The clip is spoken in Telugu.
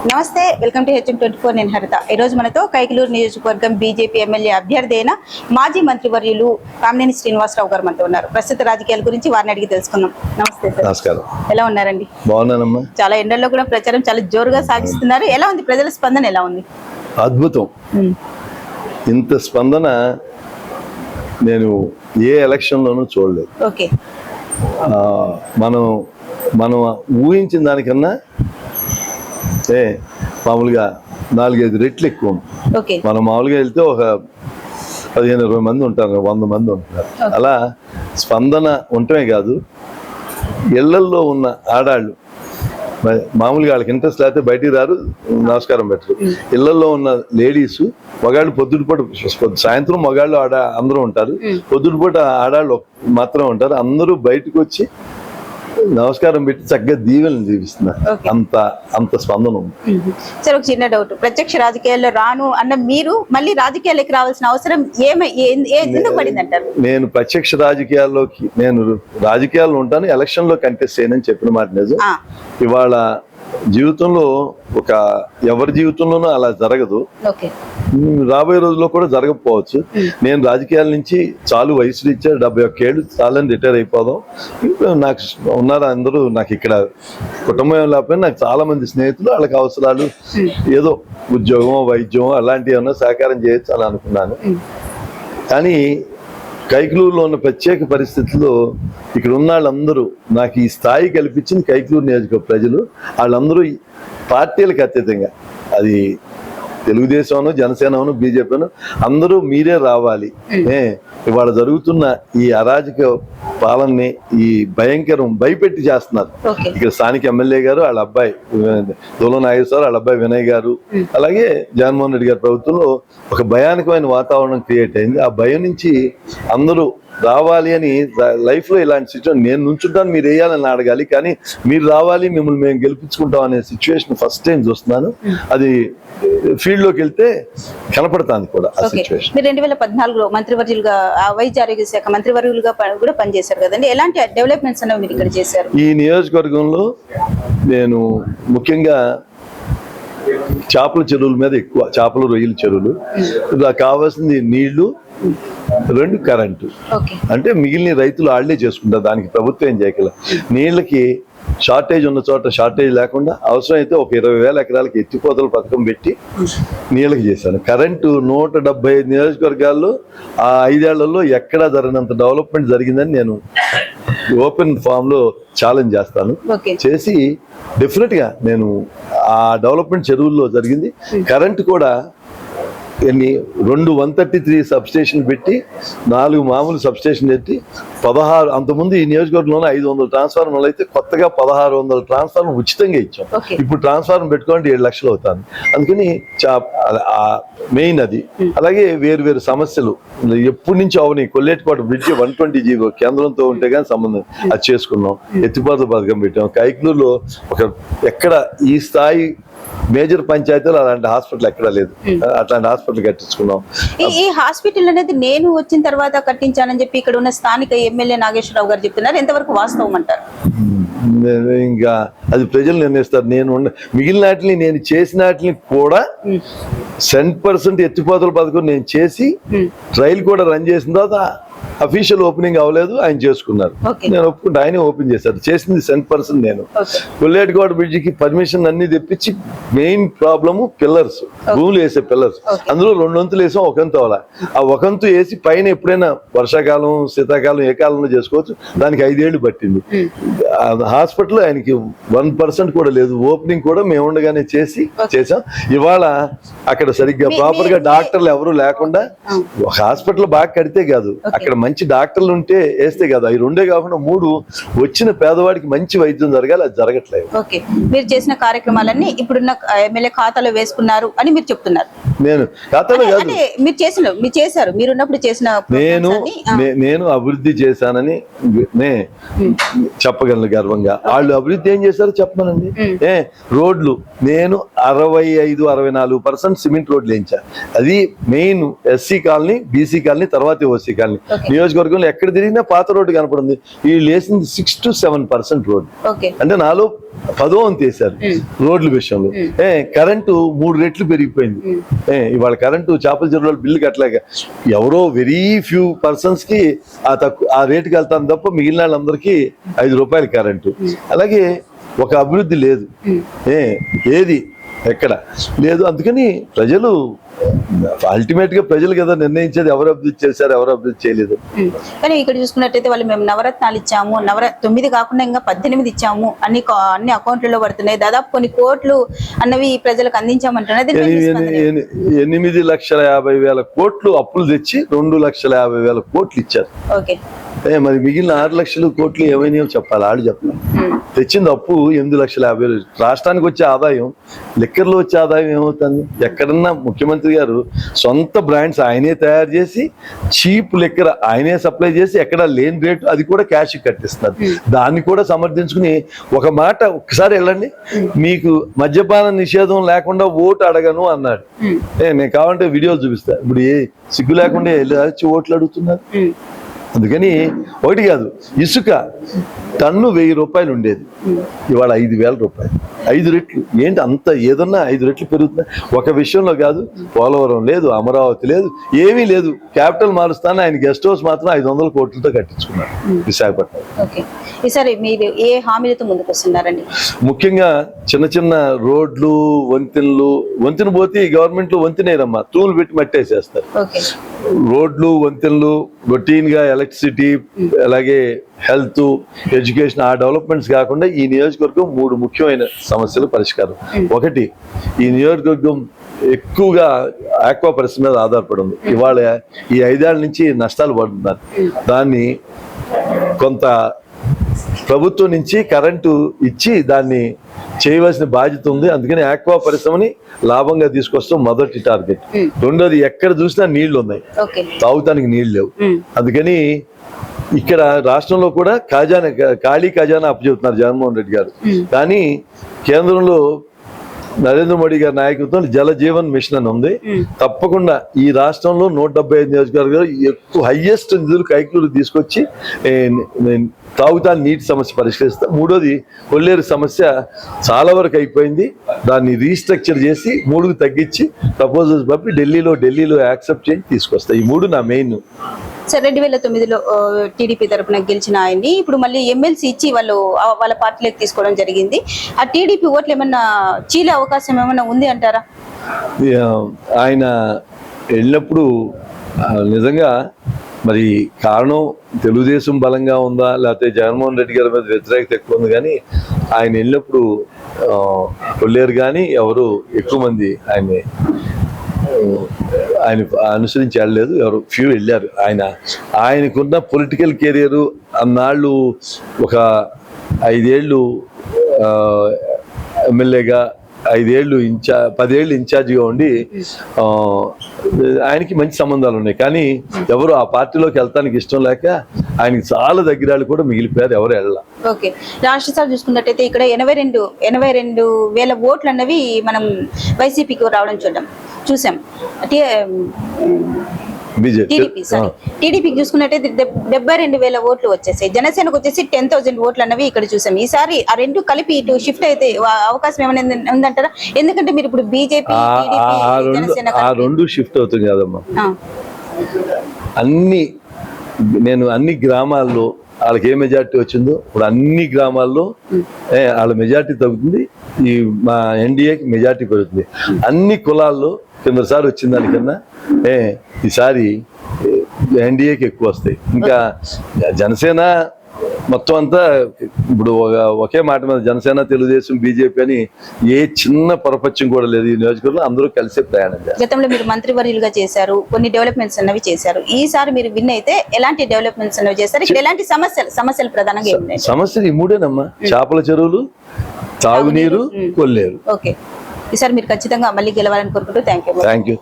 నమస్తే, వెల్కమ్ టు HM24. నేను హరిత. ఈ రోజు మనతో కైకలూరు నియోజకవర్గం బీజేపీ ఎమ్మెల్యే అభ్యర్థి అయిన మాజీ మంత్రివర్యులు కామినేని శ్రీనివాసరావు గారు మనతో ఉన్నారు. ప్రస్తుత రాజకీయాల గురించి వారిని అడిగి తెలుసుకుందాం. నమస్తే సార్. నమస్కారం. ఎలా ఉన్నారండి? బాగున్నానమ్మా. చాలా ఎండల్లో కూడా ప్రచారం చాలా జోరుగా సాగిస్తున్నారు. ఎలా ఉంది? ప్రజల స్పందన ఎలా ఉంది? అద్భుతం. ఇంత స్పందన నేను ఏ ఎలక్షన్ లోనూ చూడలేదు. ఓకే. మనం ఊహించిన దానికన్నా మామూలుగా 4-5 రెట్లు ఎక్కువ. మనం మామూలుగా వెళ్తే ఒక 15-20 మంది ఉంటారు, 100 మంది ఉంటారు. అలా స్పందన ఉండటమే కాదు, ఇళ్లల్లో ఉన్న ఆడాళ్ళు మామూలుగా వాళ్ళకి ఇంట్రెస్ట్ లేకపోతే బయటికి రారు, నమస్కారం పెట్టరు. ఇళ్లలో ఉన్న లేడీస్, మగాళ్ళు పొద్దుటిపూట, సాయంత్రం మగాళ్ళు అందరూ ఉంటారు, పొద్దుటిపూట ఆడాళ్ళు మాత్రం ఉంటారు. అందరూ బయటకు వచ్చి నమస్కారం పెట్టి చక్కగా దీవెనలు జీవిస్తున్నారు. అంత స్పందన ఉంది. సార్, ఒక చిన్న డౌట్. ప్రత్యక్ష రాజకీయాల్లో రాను అన్న మీరు మళ్ళీ రాజకీయాలకు రావాల్సిన అవసరం ఎందుకు పడింది అంటారు? నేను ప్రత్యక్ష రాజకీయాల్లో ఉంటాను, ఎలక్షన్ లో కంటెస్ట్ చేయనని చెప్పిన మాట నిజం. ఇవాళ జీవితంలో ఎవరి జీవితంలోనూ అలా జరగదు, రాబోయే రోజుల్లో కూడా జరగకపోవచ్చు. నేను రాజకీయాల నుంచి చాలు వయసు రీత్యా 71 ఏళ్ళు చాలని రిటైర్ అయిపోదాం. నాకు ఉన్నారు అందరూ, నాకు ఇక్కడ కుటుంబం లేకపోయినా నాకు చాలా మంది స్నేహితులు, వాళ్ళకి అవసరాలు ఏదో ఉద్యోగం వైద్యం అలాంటివి ఏమన్నా సహకారం చేయొచ్చు అని అనుకున్నాను. కానీ కైకలూరులో ఉన్న ప్రత్యేక పరిస్థితుల్లో ఇక్కడ ఉన్న వాళ్ళందరూ నాకు ఈ స్థాయి కల్పించింది కైకలూరు నియోజకవర్గ ప్రజలు. వాళ్ళందరూ పార్టీలకు అతీతంగా, అది తెలుగుదేశం, జనసేన, బీజేపీ, అందరూ మీరే రావాలి. ఇవాళ జరుగుతున్న ఈ అరాజక పాలనని, ఈ భయంకరం భయపెట్టి చేస్తున్నారు. ఇక్కడ స్థానిక ఎమ్మెల్యే గారు, వాళ్ళ అబ్బాయి దూల నాగేశ్వర, వాళ్ళ అబ్బాయి వినయ్ గారు, అలాగే జగన్మోహన్ రెడ్డి గారి ప్రభుత్వంలో ఒక భయానకమైన వాతావరణం క్రియేట్ అయింది. ఆ భయం నుంచి అందరూ రావాలి అని, లైఫ్ లో ఇలాంటి సిచ్యువేషన్ నేను నుంచుంటాను, మీరు వేయాలని అడగాలి, కానీ మీరు రావాలి, మిమ్మల్ని మేము గెలిపించుకుంటాం అనే సిచ్యువేషన్ ఫస్ట్ టైం చూస్తున్నాను. అది ఫీల్డ్ లోకి వెళ్తే కనపడుతుంది కూడా ఆ సిచ్యువేషన్. మీరు 2014లో మంత్రివర్యులుగా, వైద్య ఆరోగ్య శాఖ మంత్రివర్యులుగా కూడా పనిచేశారు కదండి. ఎలాంటి డెవలప్మెంట్స్ అనేవి మీరు ఇక్కడ చేశారు? ఈ నియోజకవర్గంలో నేను ముఖ్యంగా చేపల చెరువుల మీద ఎక్కువ, చేపలు రొయ్యల చెరువులు, కావాల్సింది నీళ్లు, 2 కరెంటు. అంటే మిగిలిన రైతులు వాళ్ళే చేసుకుంటారు, దానికి ప్రభుత్వం ఏం చేయగల. నీళ్ళకి షార్టేజ్ ఉన్న చోట షార్టేజ్ లేకుండా అవసరమైతే ఒక 20,000 ఎకరాలకి ఎత్తిపోతల పథకం పెట్టి నీళ్ళకి చేశాను. కరెంటు 175 నియోజకవర్గాల్లో ఆ 5 ఏళ్లలో ఎక్కడా జరిగినంత డెవలప్మెంట్ జరిగిందని నేను ఓపెన్ ఫామ్ లో ఛాలెంజ్ చేస్తాను. చేసి డెఫినెట్ గా నేను ఆ డెవలప్మెంట్ చెరువుల్లో జరిగింది. కరెంటు కూడా 2 133 సబ్స్టేషన్ పెట్టి, 4 మామూలు సబ్స్టేషన్ పెట్టి 16, అంతకుముందు ఈ నియోజకవర్గంలో 500 ట్రాన్స్ఫార్మర్లు అయితే కొత్తగా 1600 ట్రాన్స్ఫార్మర్ ఉచితంగా ఇచ్చాం. ఇప్పుడు ట్రాన్స్ఫార్మర్ పెట్టుకోండి 7 లక్షలు అవుతుంది. అందుకని మెయిన్ అది. అలాగే వేరు సమస్యలు ఎప్పటి నుంచి అవని, కొల్లేటికోట బ్రిడ్జి 120 కేంద్రంతో ఉంటే కానీ సంబంధం, అది చేసుకున్నాం. ఎత్తిపోతల పథకం పెట్టాం. కైకలూరులో ఎక్కడ ఈ స్థాయి మేజర్ పంచాయతీలో అలాంటి హాస్పిటల్ ఎక్కడా లేదు, అట్లాంటి హాస్పిటల్ కట్టించుకున్నాం. ఈ హాస్పిటల్ అనేది నేను వచ్చిన తర్వాత కట్టించానని చెప్పి ఇక్కడ ఉన్న స్థానిక ఎమ్మెల్యే నాగేశ్వరరావు గారు చెప్తున్నారు. ఎంతవరకు వాస్తవం అంటారు? ఇంకా అది ప్రజలు నిర్ణయిస్తారు. మిగిలిన వాటిని, నేను చేసిన వాటిని కూడా 100% ఎత్తిపోతల పథకం నేను చేసి ట్రయల్ కూడా రన్ చేసిన తర్వాత అఫీషియల్ ఓపెనింగ్ అవ్వలేదు, ఆయన చేసుకున్నారు. నేను ఒప్పుకుంటే ఆయనే ఓపెన్ చేశారు. చేసింది 100% నేను. కొల్లేటికోట బ్రిడ్జికి పర్మిషన్ అన్ని తెప్పించి, మెయిన్ ప్రాబ్లము పిల్లర్స్, భూములు వేసే పిల్లర్స్, అందులో 2 వంతులు వేసాం, 1 వంతు అవ్వాల. ఆ 1 వంతు వేసి పైన ఎప్పుడైనా వర్షాకాలం, శీతాకాలం, ఏ కాలంలో చేసుకోవచ్చు. దానికి 5 ఏళ్ళు పట్టింది. హాస్పిటల్ ఆయనకి 1% కూడా లేదు. ఓపెనింగ్ కూడా మేము ఉండగానే చేసాం. ఇవాళ అక్కడ సరిగ్గా ప్రాపర్ గా డాక్టర్లు ఎవరు లేకుండా, ఒక హాస్పిటల్ బాగా కడితే కాదు, అక్కడ మంచి డాక్టర్లు ఉంటే వేస్తే కాదు. అవి 2 కాకుండా 3 వచ్చిన పేదవాడికి మంచి వైద్యం జరగాలి, అది జరగట్లేదు. మీరు చేసిన కార్యక్రమాలన్నీ ఇప్పుడున్న ఎమ్మెల్యే ఖాతాలో వేసుకున్నారు అని మీరు చెప్తున్నారు. నేను ఖాతాలో కాదు, మీరు చేశారు, మీరున్నప్పుడు చేసిన, నేను అభివృద్ధి చేశానని చెప్పగలను గర్వంగా. వాళ్ళు అభివృద్ధి ఏం చేశారో చెప్పమనండి. రోడ్లు నేను 65-64% సిమెంట్ రోడ్లు వేయించా. అది main SC colony, BC colony, తర్వాత ఓసీ కాలనీ. నియోజకవర్గంలో ఎక్కడ తిరిగినా పాత రోడ్డు కనపడింది. వీళ్ళు వేసింది 6 to 7% రోడ్డు. ఓకే. అంటే నాలో 10వ వంతు వేశారు రోడ్ల విషయంలో. కరెంటు 3 రెట్లు పెరిగిపోయింది. ఇవాళ కరెంటు చేపల చెరువులో బిల్లు కట్టలేక ఎవరో వెరీ ఫ్యూ పర్సన్స్ కి ఆ రేటుకి వెళ్తాను తప్ప మిగిలిన వాళ్ళందరికీ 5 రూపాయలు కరెంటు. అలాగే ఒక అభివృద్ధి లేదు, ఏది ఎక్కడ లేదు. అందుకని ప్రజలు అల్టిమేట్ గా ప్రజలు కదా నిర్ణయించేది ఎవరు అభివృద్ధి చేశారు, ఎవరు అభివృద్ధి చేయలేదు. కానీ ఇక్కడ చూసుకున్నట్టయితే వాళ్ళు మేము నవరత్నాలు ఇచ్చాము, 9 కాకుండా ఇంకా 18 ఇచ్చాము, అన్ని అకౌంట్లలో పడుతున్నాయి, దాదాపు కొన్ని కోట్లు అన్నవి ప్రజలకు అందించామంటున్నది. 8,50,000 కోట్లు అప్పులు తెచ్చి 2,50,000 కోట్లు ఇచ్చారు. ఓకే. మరి మిగిలిన 6 లక్షల కోట్లు ఏమైనాయో చెప్పాలి, వాళ్ళు చెప్పాలి. తెచ్చింది అప్పు 8,50,000. రాష్ట్రానికి వచ్చే ఆదాయం, లిక్కర్లో వచ్చే ఆదాయం ఏమవుతుంది? ఎక్కడన్నా ముఖ్యమంత్రి గారు సొంత బ్రాండ్స్ ఆయనే తయారు చేసి చీప్ లిక్కర్ ఆయనే సప్లై చేసి ఎక్కడ లేని రేటు అది కూడా క్యాష్ కట్టిస్తున్నారు. దాన్ని కూడా సమర్థించుకుని ఒక మాట ఒకసారి వెళ్ళండి, మీకు మద్యపాన నిషేధం లేకుండా ఓటు అడగను అన్నాడు. నేను కావాలంటే వీడియోలు చూపిస్తా. ఇప్పుడు సిగ్గు లేకుండా వచ్చి ఓట్లు అడుగుతున్నారు. అందుకని ఒకటి కాదు, ఇసుక టన్ను 1,000 రూపాయలు ఉండేది, ఇవాళ 5,000 రూపాయలు, 5 రెట్లు. ఏంటి అంత ఏదన్నా 5 రెట్లు పెరుగుతుంది. ఒక విషయంలో కాదు, పోలవరం లేదు, అమరావతి లేదు, ఏమీ లేదు. క్యాపిటల్ మారుస్తాను ఆయన గెస్ట్ హౌస్ మాత్రం 500 కోట్లతో కట్టించుకున్నారు విశాఖపట్నం. ఈసారి మీరు ఏ హామీలతో ముందుకు వస్తున్నారండి? ముఖ్యంగా చిన్న చిన్న రోడ్లు, వంతెన పోతే ఈ గవర్నమెంట్ లో వంతెనేరమ్మా, తూలు పెట్టి మట్టేసేస్తారు. రోడ్లు, వంతెనలు, రొటీన్ గా ఎలక్ట్రిసిటీ, అలాగే హెల్త్, ఎడ్యుకేషన్, ఆ డెవలప్మెంట్స్ కాకుండా ఈ నియోజకవర్గం 3 ముఖ్యమైన సమస్యలు పరిష్కారం. ఒకటి, ఈ నియోజకవర్గం ఎక్కువగా ఆక్వా పరిశ్రమ మీద ఆధారపడి ఉంది. ఇవాళ ఈ 5 ఏళ్ల నుంచి నష్టాలు పడుతున్నారు. దాన్ని కొంత ప్రభుత్వం నుంచి కరెంటు ఇచ్చి దాన్ని చేయవలసిన బాధ్యత ఉంది. అందుకని ఆక్వా పరిశ్రమని లాభంగా తీసుకొస్తాం మొదటి టార్గెట్. రెండోది, ఎక్కడ చూసినా నీళ్లు ఉన్నాయి, తాగుతానికి నీళ్లు లేవు. అందుకని ఇక్కడ రాష్ట్రంలో కూడా ఖాళీ ఖజానా అప్పచెబుతున్నారు జగన్మోహన్ రెడ్డి గారు. కానీ కేంద్రంలో నరేంద్ర మోడీ గారి నాయకత్వం జల జీవన్ మిషన్ అని ఉంది. తప్పకుండా ఈ రాష్ట్రంలో 175 నియోజకవర్గాలు ఎక్కువ హైయెస్ట్ నిధులు కైకలూరు తీసుకొచ్చి తాగుతాని నీటి సమస్య పరిష్కరిస్తా. మూడోది, కొల్లేరు సమస్య చాలా వరకు అయిపోయింది, దాన్ని రీస్ట్రక్చర్ చేసి 3కు తగ్గించి ప్రపోజల్స్ పంపి ఢిల్లీలో యాక్సెప్ట్ చేసి తీసుకొస్తా. ఈ 3 నా మెయిన్. సార్, 2009లో టీడీపీ తరఫున గెలిచిన ఆయన్ని ఇప్పుడు మళ్ళీ ఎమ్మెల్సీ ఇచ్చి వాళ్ళ పార్టీలోకి తీసుకోవడం జరిగింది. ఆ టీడీపీ ఓట్లు ఏమన్నా చీలే అవకాశం ఏమన్నా ఉంది అంటారా? ఆయన వెళ్ళినప్పుడు నిజంగా మరి కారణం తెలుగుదేశం బలంగా ఉందా, లేకపోతే జగన్మోహన్ రెడ్డి గారి మీద వ్యతిరేకత ఎక్కువ ఉంది, కానీ ఆయన వెళ్ళినప్పుడు కొల్లేరు కానీ ఎవరు ఎక్కువ మంది ఆయన అనుసరించి వెళ్ళలేదు, ఎవరు ఫ్యూ వెళ్ళారు. ఆయనకున్న పొలిటికల్ కెరియర్ అన్నాళ్ళు ఒక 5 ఏళ్ళు ఎమ్మెల్యేగా, 5 ఏళ్ళు 10 ఏళ్ళు ఇన్ఛార్జిగా ఉండి ఆయనకి మంచి సంబంధాలు ఉన్నాయి. కానీ ఎవరు ఆ పార్టీలోకి వెళ్తానికి ఇష్టం లేక ఆయనకి చాలా దగ్గరాలు కూడా మిగిలిపోయారు, ఎవరు వెళ్ళాల. ఓకే. రాష్ట్ర స్థాయి చూసుకున్నట్టయితే ఇక్కడ 82,000 ఓట్లు అన్నవి మనం వైసీపీకి రావడం చూసాం. టీడీపీకి చూసుకున్నట్టయితే 72,000 ఓట్లు వచ్చేసాయి. జనసేనకు వచ్చేసి 10,000 ఓట్లు అన్నవి ఇక్కడ చూసాం. ఈసారి ఆ 2 కలిపి ఇటు షిఫ్ట్ అయితే అవకాశం ఏమైనా ఉందంటారా? ఎందుకంటే మీరు ఇప్పుడు బీజేపీ షిఫ్ట్ అవుతుంది కదమ్మా. అన్ని గ్రామాల్లో వాళ్ళకి ఏ మెజార్టీ వచ్చిందో ఇప్పుడు అన్ని గ్రామాల్లో వాళ్ళ మెజార్టీ తగ్గుతుంది, ఈ మా ఎన్డీఏకి మెజార్టీ పెరుగుతుంది. అన్ని కులాల్లో కిందసారి వచ్చిన దానికన్నా ఈసారి ఎన్డీఏకి ఎక్కువ వస్తాయి. ఇంకా జనసేన మొత్తం అంతా ఇప్పుడు ఒకే మాట మీద జనసేన, తెలుగుదేశం, బీజేపీ అని ఏ చిన్న పొరపక్షం కూడా లేదు. ఈ నియోజకవర్గంలో అందరూ కలిసే ప్రయాణం చేస్తారు. గతంలో మీరు మంత్రివర్యులుగా చేశారు, కొన్ని డెవలప్మెంట్స్ అన్నవి చేశారు. ఈసారి మీరు విన్ అయితే ఎలాంటి డెవలప్మెంట్స్ అన్నవి చేస్తారు? ఇక్కడ ఎలాంటి సమస్యలు ప్రధానంగా ఉన్నాయి? సమస్యలు ఈ 3ఏనమ్మా, చేపల చెరువులు, తాగునీరు, కొల్లేరు. ఓకే. ఈసారి మీరు ఖచ్చితంగా మళ్ళీ గెలవాలని కోరుకుంటూ థ్యాంక్ యూ.